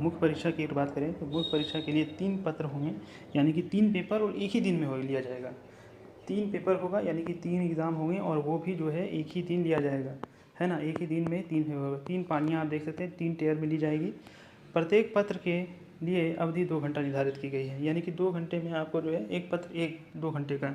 मुख्य परीक्षा की अगर बात करें तो मुख्य परीक्षा के लिए 3 पत्र होंगे, यानी कि 3 पेपर और एक ही दिन में हो लिया जाएगा। 3 पेपर होगा यानी कि 3 एग्ज़ाम होंगे और वो भी जो है एक ही दिन लिया जाएगा, है ना। एक ही दिन में 3 होगा। 3 पानियाँ आप देख सकते हैं 3 टेयर में ली जाएगी। प्रत्येक पत्र के लिए अवधि 2 घंटा निर्धारित की गई है, यानी कि 2 घंटे में आपको जो है एक पत्र 1-2 घंटे का।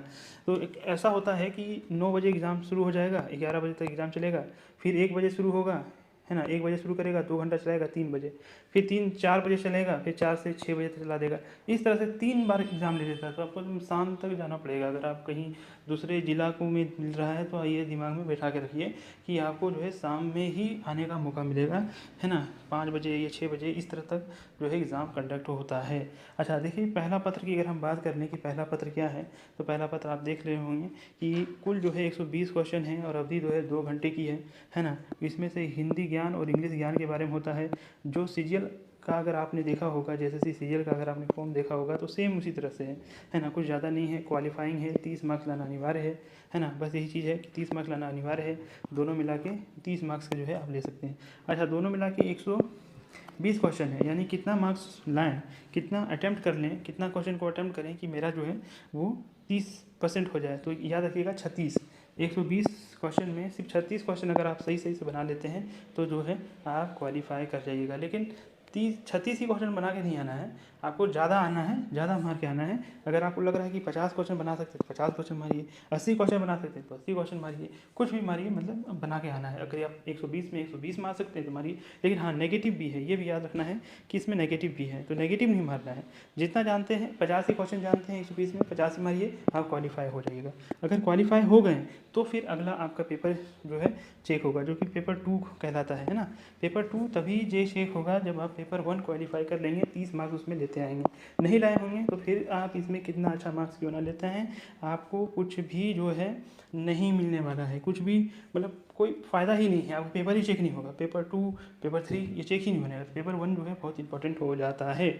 तो एक ऐसा होता है कि 9 बजे एग्ज़ाम शुरू हो जाएगा, 11 बजे तक एग्ज़ाम चलेगा, फिर 1 बजे शुरू होगा, है ना। 1 बजे शुरू करेगा, 2 घंटा चलाएगा 3 बजे, फिर 4 बजे चलेगा, फिर 4 से 6 बजे तक चला देगा। इस तरह से 3 बार एग्ज़ाम ले लेता है। तो आपको शाम तक जाना पड़ेगा। अगर आप कहीं दूसरे जिला को में मिल रहा है तो ये दिमाग में बैठा के रखिए कि आपको जो है शाम में ही आने का मौका मिलेगा, है ना। 5 बजे या 6 बजे इस तरह तक जो है एग्ज़ाम कंडक्ट होता है। अच्छा देखिए, पहला पत्र की अगर हम बात कर लें कि पहला पत्र क्या है, तो पहला पत्र आप देख रहे होंगे कि कुल जो है 120 क्वेश्चन है और अवधि जो है 2 घंटे की है ना। इसमें से हिंदी ज्ञान और इंग्लिश ज्ञान के बारे में होता है। जो सीजीएल का अगर आपने देखा होगा, जैसे सीजीएल का अगर आपने फॉर्म देखा होगा तो सेम उसी तरह से है ना। कुछ ज़्यादा नहीं है। क्वालिफाइंग है, 30 मार्क्स लाना अनिवार्य है ना। बस यही चीज़ है कि 30 मार्क्स लाना अनिवार्य है। दोनों मिला के 30 मार्क्स का जो है आप ले सकते हैं। अच्छा, दोनों मिला के 120 क्वेश्चन है, यानी कितना मार्क्स लाएँ, कितना अटैम्प्ट कर लें, कितना क्वेश्चन को अटैम्प्ट करें कि मेरा जो है वो 30% हो जाए। तो याद रखिएगा 36, 120 क्वेश्चन में सिर्फ 36 क्वेश्चन अगर आप सही से बना लेते हैं तो जो है आप क्वालिफाई कर जाइएगा। लेकिन 36 ही क्वेश्चन बना के नहीं आना है, आपको ज़्यादा आना है, ज़्यादा मार के आना है। अगर आपको लग रहा है कि 50 क्वेश्चन बना सकते हैं 50 क्वेश्चन मारिए, 80 क्वेश्चन बना सकते हैं तो 80 क्वेश्चन मारिए, कुछ भी मारिए, मतलब बना के आना है। अगर आप 120 में 120 मार सकते हैं तो मारिए। लेकिन हाँ, नेगेटिव भी है, ये भी याद रखना है कि इसमें नेगेटिव भी है, तो नेगेटिव नहीं मारना है। जितना जानते हैं 50 ही क्वेश्चन जानते हैं 120 में, 50 ही मारिए, आप क्वालिफाई हो जाइएगा। अगर क्वालिफाई हो गए तो फिर अगला आपका पेपर जो है चेक होगा, जो कि पेपर 2 कहलाता है ना। पेपर 2 तभी जे चेक होगा जब आप पेपर 1 क्वालिफाई कर लेंगे, 30 मार्क्स उसमें लेते आएंगे। नहीं लाए होंगे तो फिर आप इसमें कितना अच्छा मार्क्स क्यों ना लेते हैं, आपको कुछ भी जो है नहीं मिलने वाला है। कुछ भी मतलब कोई फ़ायदा ही नहीं है, आपको पेपर ही चेक नहीं होगा। पेपर 2, पेपर 3 ये चेक ही नहीं होने वाला। पेपर 1 जो है बहुत इंपॉर्टेंट हो जाता है।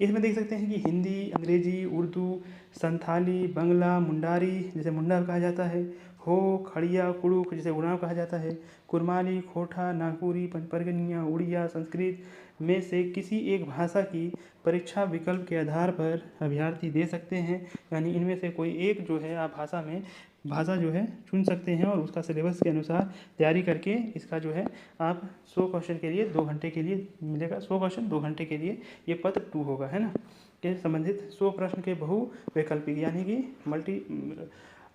इसमें देख सकते हैं कि हिंदी, अंग्रेजी, उर्दू, संथाली, बंगला, मुंडारी जिसे मुंडा कहा जाता है, हो, खड़िया, कुड़ुक जिसे उड़ाव कहा जाता है, कुरमाली, खोटा, नागपुरी, पंचपर्गनिया, उड़िया, संस्कृत में से किसी एक भाषा की परीक्षा विकल्प के आधार पर अभ्यर्थी दे सकते हैं। यानी इनमें से कोई एक जो है आप भाषा जो है चुन सकते हैं और उसका सिलेबस के अनुसार तैयारी करके इसका जो है आप 100 क्वेश्चन के लिए 2 घंटे के लिए मिलेगा। 100 क्वेश्चन 2 घंटे के लिए ये पत्र 2 होगा, है ना। के संबंधित 100 प्रश्न के बहुवैकल्पिक यानी कि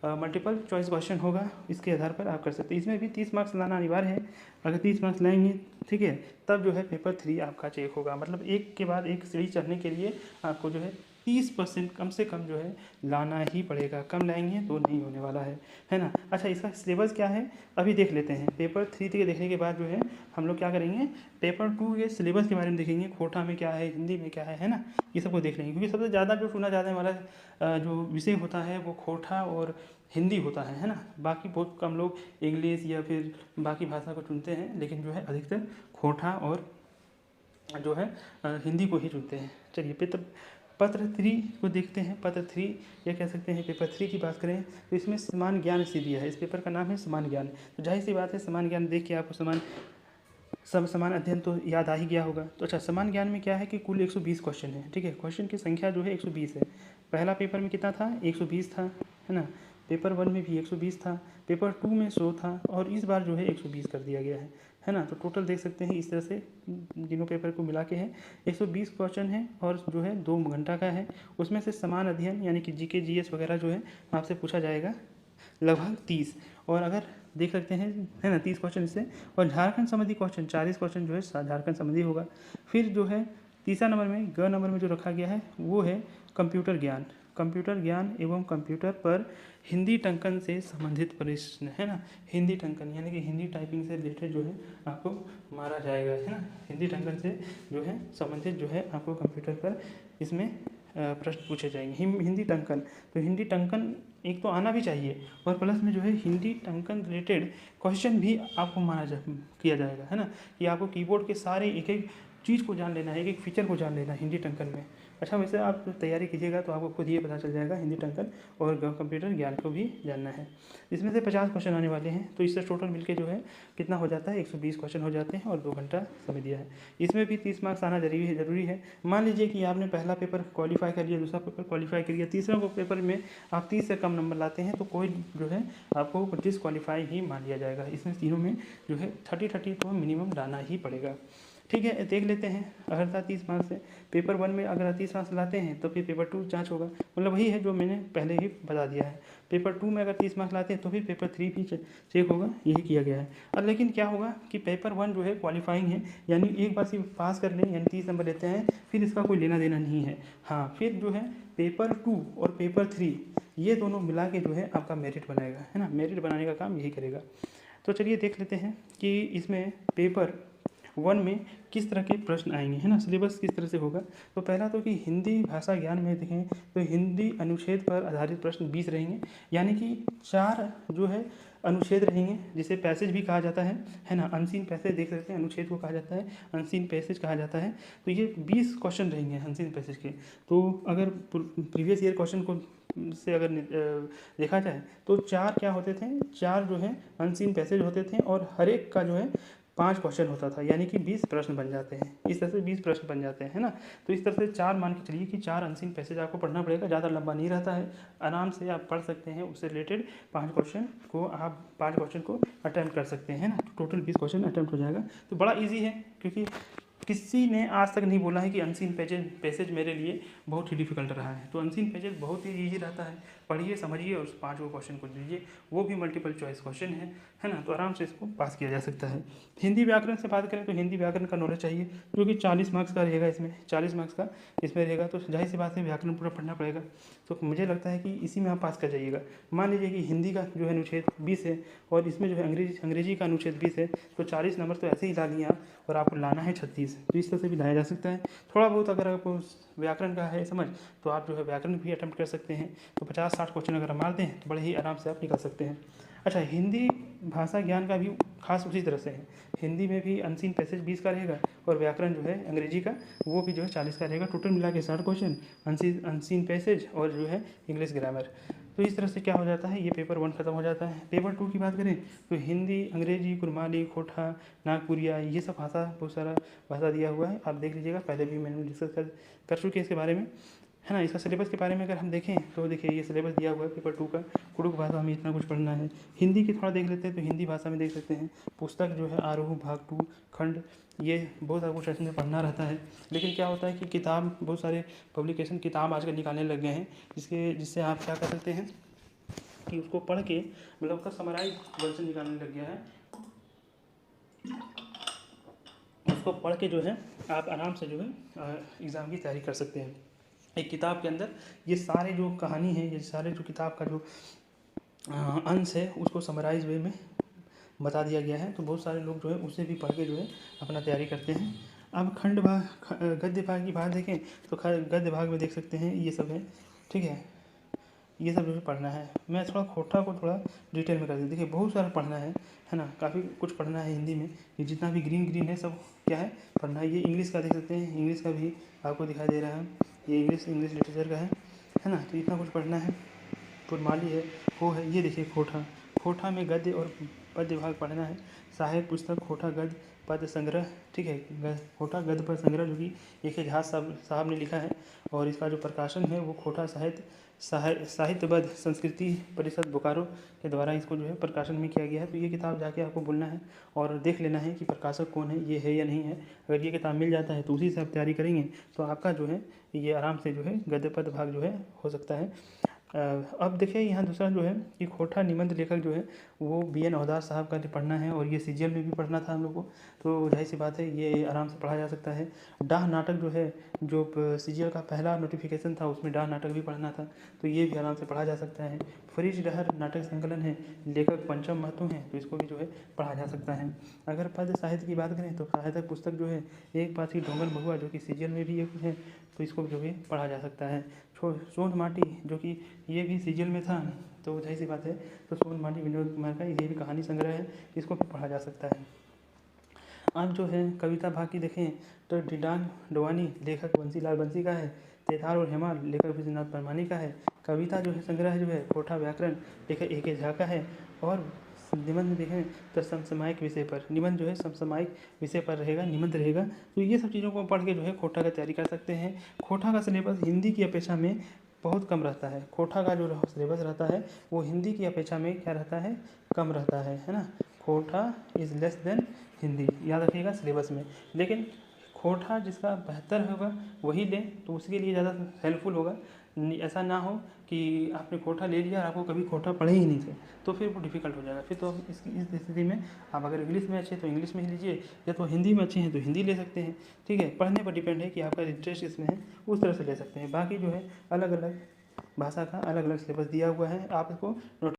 मल्टीपल चॉइस क्वेश्चन होगा, इसके आधार पर आप कर सकते हैं। इसमें भी 30 मार्क्स लाना अनिवार्य है। अगर 30 मार्क्स लाएंगे, ठीक है, तब जो है पेपर 3 आपका चेक होगा। मतलब एक के बाद एक सीढ़ी चढ़ने के लिए आपको जो है 30% कम से कम जो है लाना ही पड़ेगा। कम लाएंगे तो नहीं होने वाला है ना। अच्छा, इसका सिलेबस क्या है अभी देख लेते हैं। पेपर 3 के देखने के बाद जो है हम लोग क्या करेंगे, पेपर 2 के सिलेबस के बारे में देखेंगे। खोटा में क्या है, हिंदी में क्या है ना, ये सबको देख लेंगे। क्योंकि सबसे ज़्यादा जो चुना जाने वाला जो विषय होता है वो खोटा और हिंदी होता है ना। बाकी बहुत कम लोग इंग्लिश या फिर बाकी भाषा को चुनते हैं, लेकिन जो है अधिकतर खोटा और जो है हिंदी को ही चुनते हैं। चलिए पत्र 3 को देखते हैं। पत्र 3 या कह सकते हैं पेपर 3 की बात करें तो इसमें समान ज्ञान से दिया है। इस पेपर का नाम है समान ज्ञान। तो जाहिर सी बात है समान ज्ञान देख के आपको समान अध्ययन तो याद आ ही गया होगा। तो अच्छा, समान ज्ञान में क्या है कि कुल 120 क्वेश्चन है, ठीक है। क्वेश्चन की संख्या जो है 120 है। पहला पेपर में कितना था, 120 था, है ना। पेपर 1 में भी 120 था, पेपर 2 में 100 था और इस बार जो है 120 कर दिया गया है ना। तो टोटल देख सकते हैं इस तरह से तीनों पेपर को मिला के है 120 क्वेश्चन है और जो है 2 घंटा का है। उसमें से समान अध्ययन यानी कि जीके जीएस वगैरह जो है आपसे पूछा जाएगा लगभग 30। और अगर देख सकते हैं, है ना, 30 क्वेश्चन इससे। और झारखंड संबंधी क्वेश्चन 40 क्वेश्चन जो है झारखंड संबंधी होगा। फिर जो है तीसरा नंबर में ग नंबर में जो रखा गया है वो है कंप्यूटर ज्ञान। कंप्यूटर ज्ञान एवं कंप्यूटर पर हिंदी टंकन से संबंधित प्रश्न, है ना। हिंदी टंकन यानी कि हिंदी टाइपिंग से रिलेटेड जो है आपको मारा जाएगा, है ना। हिंदी टंकन से जो है संबंधित जो है आपको कंप्यूटर पर इसमें प्रश्न पूछे जाएंगे। हिंदी टंकन, तो हिंदी टंकन एक तो आना भी चाहिए और प्लस में जो है हिंदी टंकन रिलेटेड क्वेश्चन भी आपको किया जाएगा, है ना। कि आपको कीबोर्ड के सारे एक एक चीज़ को जान लेना है, एक एक फीचर को जान लेना है हिंदी टंकन में। अच्छा, वैसे आप तैयारी कीजिएगा तो आपको खुद ये पता चल जाएगा हिंदी टंकन और कंप्यूटर ज्ञान को भी जानना है। इसमें से 50 क्वेश्चन आने वाले हैं, तो इससे टोटल मिलके जो है कितना हो जाता है, 120 क्वेश्चन हो जाते हैं और 2 घंटा समय दिया है। इसमें भी 30 मार्क्स आना ज़रूरी है। मान लीजिए कि आपने पहला पेपर क्वालिफाई कर लिया, दूसरा पेपर क्वालिफाई कर लिया, तीसरा पेपर में आप 30 से कम नंबर लाते हैं तो कोई जो है आपको डिसक्वालीफाई ही मान लिया जाएगा। इसमें तीनों में जो है 30 तो मिनिमम लाना ही पड़ेगा। ठीक है, देख लेते हैं। अगर 30 मार्क्स से पेपर 1 में अगर 30 मार्क्स लाते हैं तो फिर पेपर 2 जांच होगा, मतलब वही है जो मैंने पहले ही बता दिया है। पेपर 2 में अगर 30 मार्क्स लाते हैं तो फिर पेपर 3 भी चेक होगा, यही किया गया है। और लेकिन क्या होगा कि पेपर 1 जो है क्वालिफाइंग है, यानी एक बार सिर्फ पास कर लें यानी 30 नंबर लेते हैं, फिर इसका कोई लेना देना नहीं है। हाँ, फिर जो है पेपर 2 और पेपर 3 ये दोनों मिला के जो है आपका मेरिट बनाएगा, है ना, मेरिट बनाने का काम यही करेगा। तो चलिए देख लेते हैं कि इसमें पेपर 1 में किस तरह के प्रश्न आएंगे, है ना, सिलेबस किस तरह से होगा। तो पहला तो कि हिंदी भाषा ज्ञान में देखें तो हिंदी अनुच्छेद पर आधारित प्रश्न 20 रहेंगे, यानी कि 4 जो है अनुच्छेद रहेंगे, जिसे पैसेज भी कहा जाता है ना, अनसीन पैसेज देख सकते हैं, अनुच्छेद को कहा जाता है अनसीन पैसेज कहा जाता है। तो ये 20 क्वेश्चन रहेंगे अनसीन पैसेज के। तो अगर प्रीवियस ईयर क्वेश्चन को से अगर देखा जाए तो 4 क्या होते थे, 4 जो है अनसीन पैसेज होते थे और हर एक का जो है 5 क्वेश्चन होता था, यानी कि 20 प्रश्न बन जाते हैं। इस तरह से 20 प्रश्न बन जाते हैं, है ना। तो इस तरह से 4 मान के चलिए कि 4 अनसीन पैसेज आपको पढ़ना पड़ेगा, ज़्यादा लंबा नहीं रहता है, आराम से आप पढ़ सकते हैं। उससे रिलेटेड 5 क्वेश्चन को अटैम्प्ट कर सकते हैं, ना। तो टोटल 20 क्वेश्चन अटैम्प्ट हो जाएगा। तो बड़ा ईजी है, क्योंकि किसी ने आज तक नहीं बोला है कि अनसीन पैसेज मेरे लिए बहुत ही डिफिकल्ट रहा है। तो अनसीन पैसेज बहुत ही ईजी रहता है, पढ़िए समझिए और उस 5 क्वेश्चन को दीजिए, वो भी मल्टीपल चॉइस क्वेश्चन है ना। तो आराम से इसको पास किया जा सकता है। हिंदी व्याकरण से बात करें तो हिंदी व्याकरण का नॉलेज चाहिए, जो कि 40 मार्क्स का रहेगा, इसमें 40 मार्क्स का इसमें रहेगा। तो जाहिर सी बात है व्याकरण पूरा पढ़ना पड़ेगा। तो मुझे लगता है कि इसी में आप पास कर जाइएगा। मान लीजिए कि हिंदी का जो है अनुच्छेद 20 है और इसमें जो है अंग्रेजी का अनुच्छेद 20 है, तो 40 नंबर तो ऐसे ही ला लिए आप, और आपको लाना है 36। तो इस तरह से भी लाया जा सकता है। थोड़ा बहुत अगर आपको व्याकरण का है समझ, तो आप जो है व्याकरण भी अटेम्प्ट कर सकते हैं। तो 50-60 क्वेश्चन अगर हम मारते हैं तो बड़े ही आराम से आप निकल सकते हैं। अच्छा, हिंदी भाषा ज्ञान का भी खास उसी तरह से है। हिंदी में भी अनसीन पैसेज 20 का रहेगा और व्याकरण जो है अंग्रेजी का वो भी जो है 40 का रहेगा। टोटल मिला के 60 क्वेश्चन, अनसीन पैसेज और जो है इंग्लिश ग्रामर। तो इस तरह से क्या हो जाता है, ये पेपर 1 खत्म हो जाता है। पेपर 2 की बात करें तो हिंदी, अंग्रेजी, कुरमाली, खोटा, नागपुरिया, ये सब भाषा, बहुत सारा भाषा दिया हुआ है। आप देख लीजिएगा, पहले भी मैंने डिस्कस कर चुके हैं इसके बारे में, है ना। इसका सिलेबस के बारे में अगर हम देखें तो देखिए ये सिलेबस दिया हुआ है पेपर 2 का। कुड़ुक भाषा में इतना कुछ पढ़ना है। हिंदी की थोड़ा देख लेते हैं तो हिंदी भाषा में देख सकते हैं पुस्तक जो है आरोह भाग 2 खंड, ये बहुत सारा कुछ इसमें पढ़ना रहता है। लेकिन क्या होता है कि किताब, बहुत सारे पब्लिकेशन किताब आजकल निकालने लग गए हैं, जिससे आप क्या कर सकते हैं कि उसको पढ़ के, मतलब उसका समराइज वर्जन निकालने लग गया है, उसको पढ़ के जो है आप आराम से जो है एग्ज़ाम की तैयारी कर सकते हैं। एक किताब के अंदर ये सारे जो कहानी है, ये सारे जो किताब का जो अंश है, उसको समराइज वे में बता दिया गया है। तो बहुत सारे लोग जो है उसे भी पढ़ के जो है अपना तैयारी करते हैं। अब खंड भाग, गद्य भाग की बात देखें तो गद्य भाग में देख सकते हैं ये सब है, ठीक है। ये सब जो है पढ़ना है। मैं थोड़ा खोटा को थोड़ा डिटेल में कर दूँ। देखिए बहुत सारा पढ़ना है ना, काफ़ी कुछ पढ़ना है हिंदी में। ये जितना भी ग्रीन है सब क्या है, पढ़ना है। ये इंग्लिश का देख सकते हैं, इंग्लिश का भी आपको दिखाई दे रहा है, ये इंग्लिश लिटरेचर का है ना। तो इतना कुछ पढ़ना है। कुरमाली है, वो है, ये देखिए खोटा में गद्य और पद्य भाग पढ़ना है। साहित्य पुस्तक खोटा गद्य पद संग्रह, ठीक है, खोटा गद्य पद संग्रह, जो कि एक झा साहब ने लिखा है, और इसका जो प्रकाशन है वो खोटा साहित्यबद्ध संस्कृति परिषद बोकारो के द्वारा इसको जो है प्रकाशन में किया गया है। तो ये किताब जाके आपको बोलना है और देख लेना है कि प्रकाशक कौन है, ये है या नहीं है। अगर ये किताब मिल जाता है तो उसी से आप तैयारी करेंगे तो आपका जो है ये आराम से जो है गद्य पद भाग जो है हो सकता है। अब देखिए यहाँ दूसरा जो है कि खोटा निबंध लेखक जो है वो BN हवलदार साहब का पढ़ना है, और ये CGL में भी पढ़ना था हम लोग को। तो जाहिर सी बात है ये आराम से पढ़ा जा सकता है। डाह नाटक जो है, जो CGL का पहला नोटिफिकेशन था उसमें डाह नाटक भी पढ़ना था, तो ये भी आराम से पढ़ा जा सकता है। फरीश डहर नाटक संकलन है, लेखक पंचम महतो हैं, तो इसको भी जो है पढ़ा जा सकता है। अगर पद्य साहित्य की बात करें तो साहित्यक पुस्तक जो है एक पाथी ढोंगल बहुआ, जो कि CGL में भी एक है, तो इसको जो है पढ़ा जा सकता है। सोंध माटी, जो कि ये भी CGL में था, तो जाहिर सी बात है तो सोंध माटी विनोद कुमार का ये भी कहानी संग्रह है, इसको भी पढ़ा जा सकता है। आप जो है कविता भाग की देखें तो डिडांग डोवानी लेखक बंसीलाल बंसी का है, तेताल और हेमाल लेखक विश्वनाथ परमानी का है, कविता जो है संग्रह जो है कोठा व्याकरण लेखक ए के झा का है, और निबंध देखें तो समसामयिक विषय पर, निबंध जो है समसामयिक विषय पर रहेगा, निबंध रहेगा। तो ये सब चीज़ों को पढ़ के जो है खोटा का तैयारी कर सकते हैं। खोटा का सिलेबस हिंदी की अपेक्षा में बहुत कम रहता है। खोटा का जो सिलेबस रहता है वो हिंदी की अपेक्षा में क्या रहता है, कम रहता है ना। खोटा इज़ लेस देन हिंदी, याद रखिएगा सिलेबस में। लेकिन खोटा जिसका बेहतर होगा वही लें तो उसके लिए ज़्यादा हेल्पफुल होगा। ऐसा ना हो कि आपने खोटा ले लिया और आपको कभी खोटा पढ़े ही नहीं थे, तो फिर वो डिफ़िकल्ट हो जाएगा। फिर तो इस स्थिति में आप अगर इंग्लिश में अच्छे हैं तो इंग्लिश में ही लीजिए, या तो हिंदी में अच्छे हैं तो हिंदी ले सकते हैं। ठीक है, पढ़ने पर डिपेंड है कि आपका इंटरेस्ट इसमें है, उस तरह से ले सकते हैं। बाकी जो है अलग अलग भाषा का अलग अलग सिलेबस दिया हुआ है, आप इसको नोट